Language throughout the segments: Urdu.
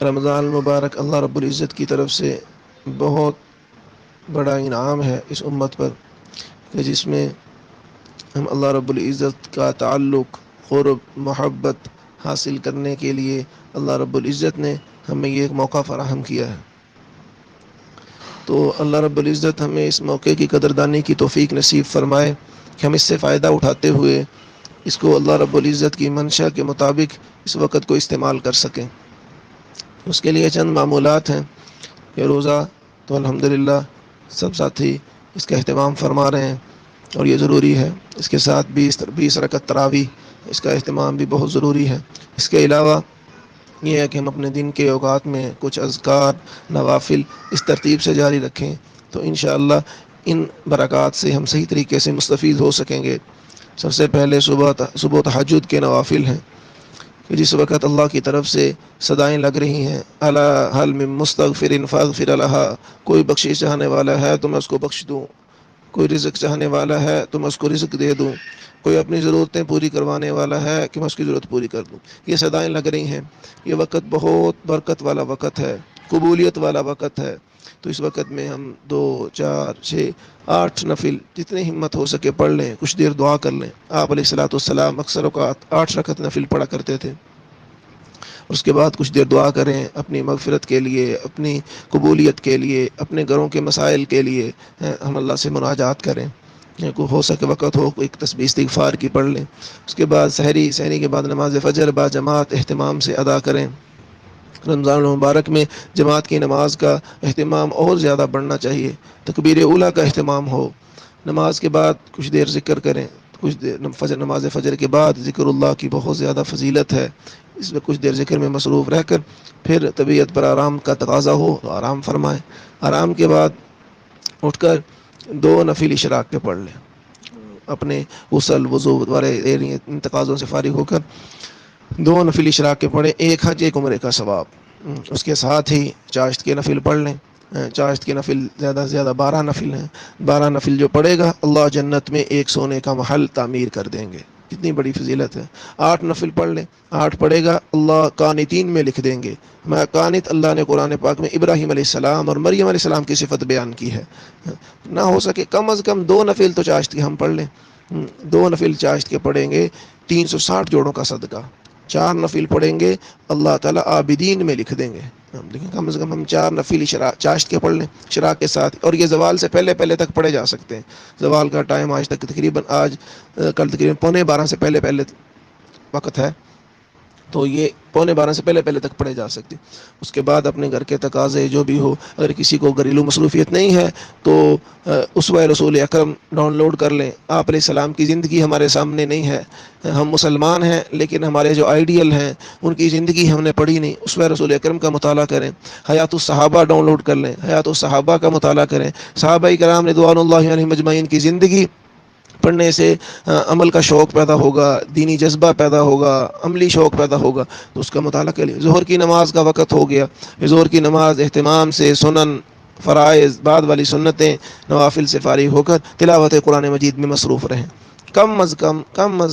رمضان المبارک اللہ رب العزت کی طرف سے بہت بڑا انعام ہے اس امت پر کہ جس میں ہم اللہ رب العزت کا تعلق قرب محبت حاصل کرنے کے لیے اللہ رب العزت نے ہمیں یہ ایک موقع فراہم کیا ہے۔ تو اللہ رب العزت ہمیں اس موقع کی قدردانی کی توفیق نصیب فرمائے کہ ہم اس سے فائدہ اٹھاتے ہوئے اس کو اللہ رب العزت کی منشا کے مطابق اس وقت کو استعمال کر سکیں۔ اس کے لیے چند معمولات ہیں کہ روزہ تو الحمدللہ سب ساتھی اس کا اہتمام فرما رہے ہیں اور یہ ضروری ہے۔ اس کے ساتھ 20 رکعت تراویح اس کا اہتمام بھی بہت ضروری ہے۔ اس کے علاوہ یہ ہے کہ ہم اپنے دن کے اوقات میں کچھ اذکار نوافل اس ترتیب سے جاری رکھیں تو انشاءاللہ ان برکات سے ہم صحیح طریقے سے مستفید ہو سکیں گے۔ سب سے پہلے صبح تہجد کے نوافل ہیں کہ جس وقت اللہ کی طرف سے صدائیں لگ رہی ہیں، الا حل من مستغفر فاغفر لها، کوئی بخشش چاہنے والا ہے تو میں اس کو بخش دوں، کوئی رزق چاہنے والا ہے تو میں اس کو رزق دے دوں، کوئی اپنی ضرورتیں پوری کروانے والا ہے کہ میں اس کی ضرورت پوری کر دوں۔ یہ صدائیں لگ رہی ہیں۔ یہ وقت بہت برکت والا وقت ہے، قبولیت والا وقت ہے۔ تو اس وقت میں ہم 2 4 6 8 نفل جتنے ہمت ہو سکے پڑھ لیں، کچھ دیر دعا کر لیں۔ آپ علیہ الصلوۃ والسلام اکثر اوقات 8 رکعت نفل پڑھا کرتے تھے۔ اس کے بعد کچھ دیر دعا کریں اپنی مغفرت کے لیے، اپنی قبولیت کے لیے، اپنے گھروں کے مسائل کے لیے ہم اللہ سے مناجات کریں۔ ہو سکے وقت ہو ایک تسبیح استغفار کی پڑھ لیں۔ اس کے بعد سحری کے بعد نماز فجر با جماعت اہتمام سے ادا کریں۔ رمضان المبارک میں جماعت کی نماز کا اہتمام اور زیادہ بڑھنا چاہیے، تکبیر اولیٰ کا اہتمام ہو۔ نماز کے بعد کچھ دیر ذکر کریں، کچھ دیر نماز فجر کے بعد ذکر اللہ کی بہت زیادہ فضیلت ہے، اس میں کچھ دیر ذکر میں مصروف رہ کر پھر طبیعت پر آرام کا تقاضا ہو تو آرام فرمائیں۔ آرام کے بعد اٹھ کر 2 نفل اشراق کے پڑھ لیں، اپنے غسل وضو والے تقاضوں سے فارغ ہو کر 2 نفل اشراق کے پڑھیں، 1 حج 1 عمرے کا ثواب۔ اس کے ساتھ ہی چاشت کے نفل پڑھ لیں۔ چاشت کے نفل زیادہ سے زیادہ 12 نفل ہیں۔ 12 نفل جو پڑھے گا اللہ جنت میں 1 سونے کا محل تعمیر کر دیں گے، کتنی بڑی فضیلت ہے۔ 8 نفل پڑھ لیں، 8 پڑھے گا اللہ قانتین میں لکھ دیں گے۔ میں قانت، اللہ نے قرآن پاک میں ابراہیم علیہ السلام اور مریم علیہ السلام کی صفت بیان کی ہے۔ نہ ہو سکے کم از کم 2 نفل تو چاشت کے ہم پڑھ لیں۔ 2 نفل چاشت کے پڑھیں گے 360 جوڑوں کا صدقہ۔ 4 نفل پڑھیں گے اللہ تعالیٰ عابدین میں لکھ دیں گے۔ لیکن کم از کم ہم 4 نفل چاشت کے پڑھ لیں شراق کے ساتھ، اور یہ زوال سے پہلے تک پڑھے جا سکتے ہیں۔ زوال کا ٹائم آج تک کل تقریباً 11:45 سے پہلے وقت ہے، تو یہ 11:45 سے پہلے تک پڑھے جا سکتے۔ اس کے بعد اپنے گھر کے تقاضے جو بھی ہو، اگر کسی کو گھریلو مصروفیت نہیں ہے تو اسوہ رسول اکرم ڈاؤن لوڈ کر لیں۔ آپ علیہ السلام کی زندگی ہمارے سامنے نہیں ہے، ہم مسلمان ہیں لیکن ہمارے جو آئیڈیل ہیں ان کی زندگی ہم نے پڑھی نہیں۔ اسوہ رسول اکرم کا مطالعہ کریں، حیات الصحابہ ڈاؤن لوڈ کر لیں، حیات الصحابہ کا مطالعہ کریں۔ صحابہ کرام رضوان اللہ علیہم اجمعین کی زندگی پڑھنے سے عمل کا شوق پیدا ہوگا، دینی جذبہ پیدا ہوگا، عملی شوق پیدا ہوگا، تو اس کا مطالعہ کے لیے ظہر کی نماز کا وقت ہو گیا۔ ظہر کی نماز اہتمام سے سنن فرائض بعد والی سنتیں نوافل سے فارغ ہو کر تلاوت قرآن مجید میں مصروف رہیں۔ کم از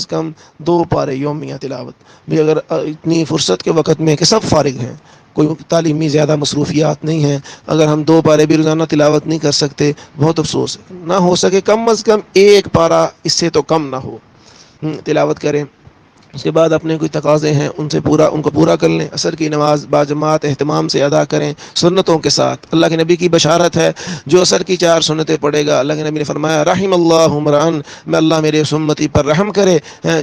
کم 2 پارے یومیہ تلاوت بھی، اگر اتنی فرصت کے وقت میں کہ سب فارغ ہیں، کوئی تعلیمی زیادہ مصروفیات نہیں ہیں، اگر ہم 2 پارے بھی روزانہ تلاوت نہیں کر سکتے بہت افسوس ہے۔ نہ ہو سکے کم از کم 1 پارہ اس سے تو کم نہ ہو تلاوت کریں۔ اس کے بعد اپنے کوئی تقاضے ہیں ان کو پورا کر لیں۔ عصر کی نماز باجماعت اہتمام سے ادا کریں سنتوں کے ساتھ۔ اللہ کے نبی کی بشارت ہے، جو عصر کی 4 سنتیں پڑھے گا، اللہ کے نبی نے فرمایا رحم اللہ امرأن، میں اللہ میرے اس امتی پر رحم کرے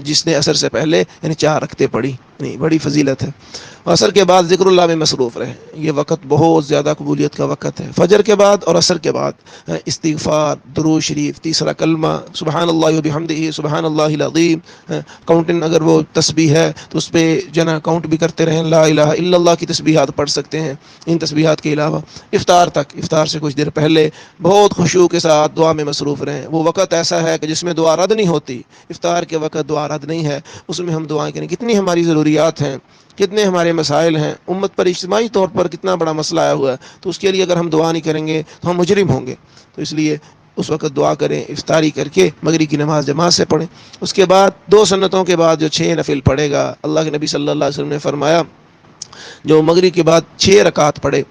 جس نے عصر سے پہلے یعنی 4 رکعتیں پڑھی۔ نہیں، بڑی فضیلت ہے۔ عصر کے بعد ذکر اللہ میں مصروف رہیں، یہ وقت بہت زیادہ قبولیت کا وقت ہے۔ فجر کے بعد اور عصر کے بعد استغفار، درود شریف، تیسرا کلمہ سبحان اللہ وبحمدہ سبحان اللہ العظیم، کاؤنٹنگ اگر وہ تسبیح ہے تو اس پہ کاؤنٹ بھی کرتے رہیں، لا الہ الا اللہ کی تسبیحات پڑھ سکتے ہیں۔ ان تسبیحات کے علاوہ افطار سے کچھ دیر پہلے بہت خشوع کے ساتھ دعا میں مصروف رہیں۔ وہ وقت ایسا ہے کہ جس میں دعا رد نہیں ہوتی، افطار کے وقت دعا رد نہیں ہے، اس میں ہم دعائیں کریں۔ کتنی ہماری ضروریات ہیں، کتنے ہمارے مسائل ہیں، امت پر اجتماعی طور پر کتنا بڑا مسئلہ آیا ہوا ہے، تو اس کے لیے اگر ہم دعا نہیں کریں گے تو ہم مجرم ہوں گے۔ تو اس لیے اس وقت دعا کریں، افطاری کر کے مغرب کی نماز جماعت سے پڑھیں۔ اس کے بعد 2 سنتوں کے بعد جو 6 نفل پڑھے گا، اللہ کے نبی صلی اللہ علیہ وسلم نے فرمایا جو مغرب کے بعد 6 رکعت پڑھے،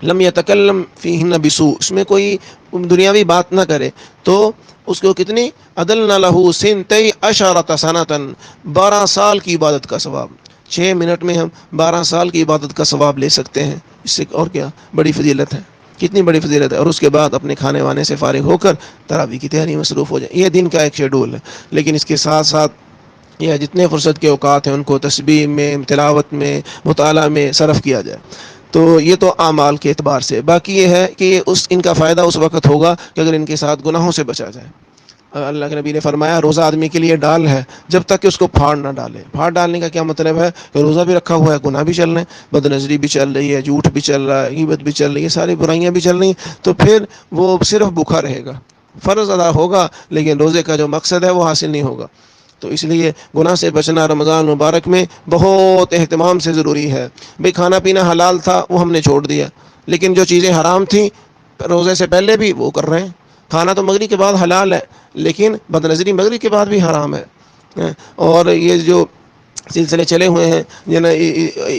لم یتکلم فیہن بسوء، اس میں کوئی دنیاوی بات نہ کرے، تو اس کو کتنی عدلنا لہو سنتی عشرۃ سنۃ، 12 سال کی عبادت کا ثواب۔ 6 منٹ میں ہم 12 سال کی عبادت کا ثواب لے سکتے ہیں، اس سے اور کیا بڑی فضیلت ہے، کتنی بڑی فضیلت ہے۔ اور اس کے بعد اپنے کھانے وانے سے فارغ ہو کر تراویح کی تیاری میں مصروف ہو جائیں۔ یہ دن کا ایک شیڈول ہے، لیکن اس کے ساتھ ساتھ یہ جتنے فرصت کے اوقات ہیں ان کو تسبیح میں، تلاوت میں، مطالعہ میں صرف کیا جائے۔ تو یہ تو اعمال کے اعتبار سے، باقی یہ ہے کہ ان کا فائدہ اس وقت ہوگا کہ اگر ان کے ساتھ گناہوں سے بچا جائے۔ اللہ کے نبی نے فرمایا روزہ آدمی کے لیے ڈال ہے جب تک کہ اس کو پھاڑ نہ ڈالے۔ پھاڑ ڈالنے کا کیا مطلب ہے کہ روزہ بھی رکھا ہوا ہے، گناہ بھی چل رہے ہیں، بد نظری بھی چل رہی ہے، جھوٹ بھی چل رہا ہے، غیبت بھی چل رہی ہے، ساری برائیاں بھی چل رہی ہیں، تو پھر وہ صرف بھوکا رہے گا، فرض ادا ہوگا لیکن روزے کا جو مقصد ہے وہ حاصل نہیں ہوگا۔ تو اس لیے گناہ سے بچنا رمضان مبارک میں بہت اہتمام سے ضروری ہے۔ بھئی کھانا پینا حلال تھا وہ ہم نے چھوڑ دیا، لیکن جو چیزیں حرام تھیں روزے سے پہلے بھی وہ کر رہے ہیں۔ کھانا تو مغرب کے بعد حلال ہے، لیکن بد نظری مغرب کے بعد بھی حرام ہے۔ اور یہ جو سلسلے چلے ہوئے ہیں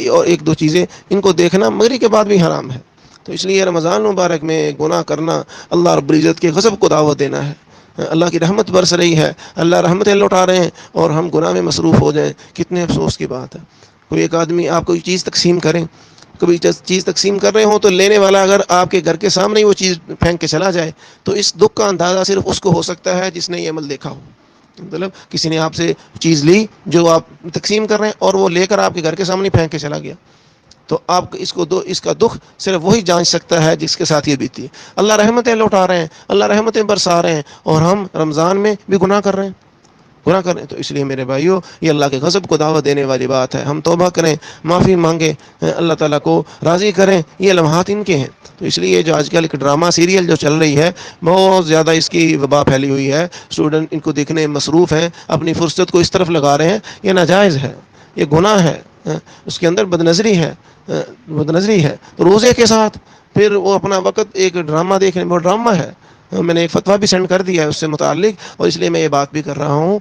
اور ایک دو چیزیں ان کو دیکھنا مغرب کے بعد بھی حرام ہے۔ تو اس لیے رمضان مبارک میں گناہ کرنا اللہ رب العزت کے غضب کو دعوت دینا ہے۔ اللہ کی رحمت برس رہی ہے، اللہ رحمتیں لوٹا رہے ہیں اور ہم گناہ میں مصروف ہو جائیں، کتنے افسوس کی بات ہے۔ کوئی ایک آدمی آپ کوئی چیز تقسیم کریں، کبھی چیز تقسیم کر رہے ہوں تو لینے والا اگر آپ کے گھر کے سامنے ہی وہ چیز پھینک کے چلا جائے تو اس دکھ کا اندازہ صرف اس کو ہو سکتا ہے جس نے یہ عمل دیکھا ہو۔ مطلب کسی نے آپ سے چیز لی جو آپ تقسیم کر رہے ہیں اور وہ لے کر آپ کے گھر کے سامنے پھینک کے چلا گیا، تو آپ اس کا دکھ صرف وہی جان سکتا ہے جس کے ساتھ یہ بیتی ہے۔ اللہ رحمتیں لوٹا رہے ہیں، اللہ رحمتیں برسا رہے ہیں، اور ہم رمضان میں بھی گناہ کر رہے ہیں، گناہ کریں۔ تو اس لیے میرے بھائیوں یہ اللہ کے غضب کو دعوت دینے والی بات ہے، ہم توبہ کریں، معافی مانگیں، اللہ تعالیٰ کو راضی کریں، یہ لمحات ان کے ہیں۔ تو اس لیے جو آج کل ایک ڈرامہ سیریل جو چل رہی ہے بہت زیادہ اس کی وبا پھیلی ہوئی ہے، اسٹوڈنٹ ان کو دیکھنے میں مصروف ہیں، اپنی فرصت کو اس طرف لگا رہے ہیں، یہ ناجائز ہے، یہ گناہ ہے، اس کے اندر بد نظری ہے۔ تو روزے کے ساتھ پھر وہ اپنا وقت ایک ڈرامہ دیکھنے میں، وہ ڈرامہ ہے۔ میں نے ایک فتویٰ بھی سینڈ کر دیا ہے اس سے متعلق، اور اس لیے میں یہ بات بھی کر رہا ہوں،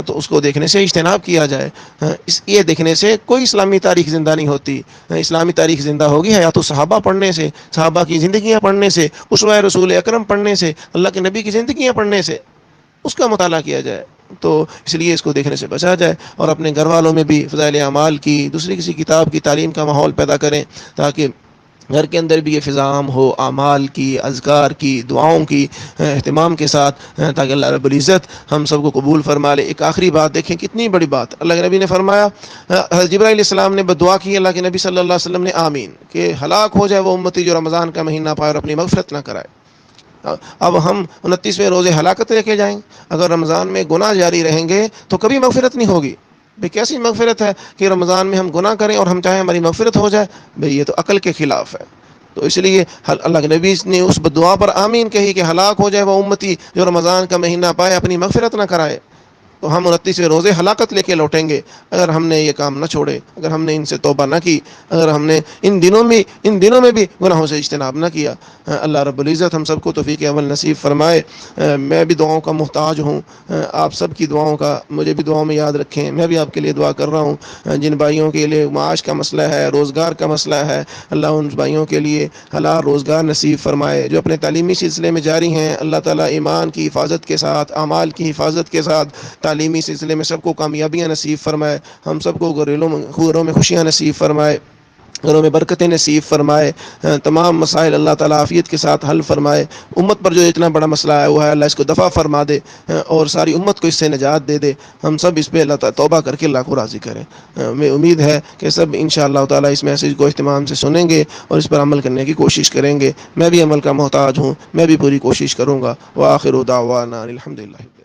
تو اس کو دیکھنے سے اجتناب کیا جائے۔ یہ دیکھنے سے کوئی اسلامی تاریخ زندہ نہیں ہوتی، اسلامی تاریخ زندہ ہوگی حیات الصحابہ پڑھنے سے، صحابہ کی زندگیاں پڑھنے سے، اسوہ رسول اکرم پڑھنے سے، اللہ کے نبی کی زندگیاں پڑھنے سے، اس کا مطالعہ کیا جائے۔ تو اس لیے اس کو دیکھنے سے بچا جائے، اور اپنے گھر والوں میں بھی فضائل اعمال کی، دوسری کسی کتاب کی تعلیم کا ماحول پیدا کریں، تاکہ گھر کے اندر بھی یہ فضا عام ہو، اعمال کی، اذکار کی، دعاؤں کی اہتمام کے ساتھ، تاکہ اللہ رب العزت ہم سب کو قبول فرما لے۔ ایک آخری بات دیکھیں کتنی بڑی بات، اللہ کے نبی نے فرمایا، جبرائیل علیہ السلام نے دعا کی، اللہ کے نبی صلی اللہ علیہ وسلم نے آمین، کہ ہلاک ہو جائے وہ امتی جو رمضان کا مہینہ پائے اور اپنی مغفرت نہ کرائے۔ اب ہم 29ویں روزے ہلاکت لے کے جائیں، اگر رمضان میں گناہ جاری رہیں گے تو کبھی مغفرت نہیں ہوگی۔ بھئی کیسی مغفرت ہے کہ رمضان میں ہم گناہ کریں اور ہم چاہیں ہماری مغفرت ہو جائے؟ بھئی یہ تو عقل کے خلاف ہے۔ تو اس لیے اللہ کے نبی نے اس دعا پر آمین کہی کہ ہلاک ہو جائے وہ امتی جو رمضان کا مہینہ پائے اپنی مغفرت نہ کرائے۔ تو ہم 29ویں روزے ہلاکت لے کے لوٹیں گے اگر ہم نے یہ کام نہ چھوڑے، اگر ہم نے ان سے توبہ نہ کی، اگر ہم نے ان دنوں میں بھی گناہوں سے اجتناب نہ کیا۔ اللہ رب العزت ہم سب کو توفیق عمل نصیب فرمائے۔ میں بھی دعاؤں کا محتاج ہوں، آپ سب کی دعاؤں کا مجھے بھی دعاؤں میں یاد رکھیں۔ میں بھی آپ کے لیے دعا کر رہا ہوں، جن بھائیوں کے لیے معاش کا مسئلہ ہے، روزگار کا مسئلہ ہے، اللہ ان بھائیوں کے لیے حلال روزگار نصیب فرمائے۔ جو اپنے تعلیمی سلسلے میں جاری ہیں، اللہ تعالیٰ ایمان کی حفاظت کے ساتھ، اعمال کی حفاظت کے ساتھ تعلیمی سلسلے میں سب کو کامیابیاں نصیب فرمائے، ہم سب کو گھروں میں خوشیاں نصیب فرمائے، گھروں میں برکتیں نصیب فرمائے، تمام مسائل اللہ تعالیٰ عافیت کے ساتھ حل فرمائے۔ امت پر جو اتنا بڑا مسئلہ ہے وہ ہے اللہ اس کو دفع فرما دے اور ساری امت کو اس سے نجات دے دے۔ ہم سب اس پہ اللہ تعالیٰ توبہ کر کے اللہ کو راضی کریں۔ میں امید ہے کہ سب انشاءاللہ تعالیٰ اس میسیج کو اہتمام سے سنیں گے اور اس پر عمل کرنے کی کوشش کریں گے۔ میں بھی عمل کا محتاج ہوں، میں بھی پوری کوشش کروں گا۔ وآخر دعوانا الحمدللہ۔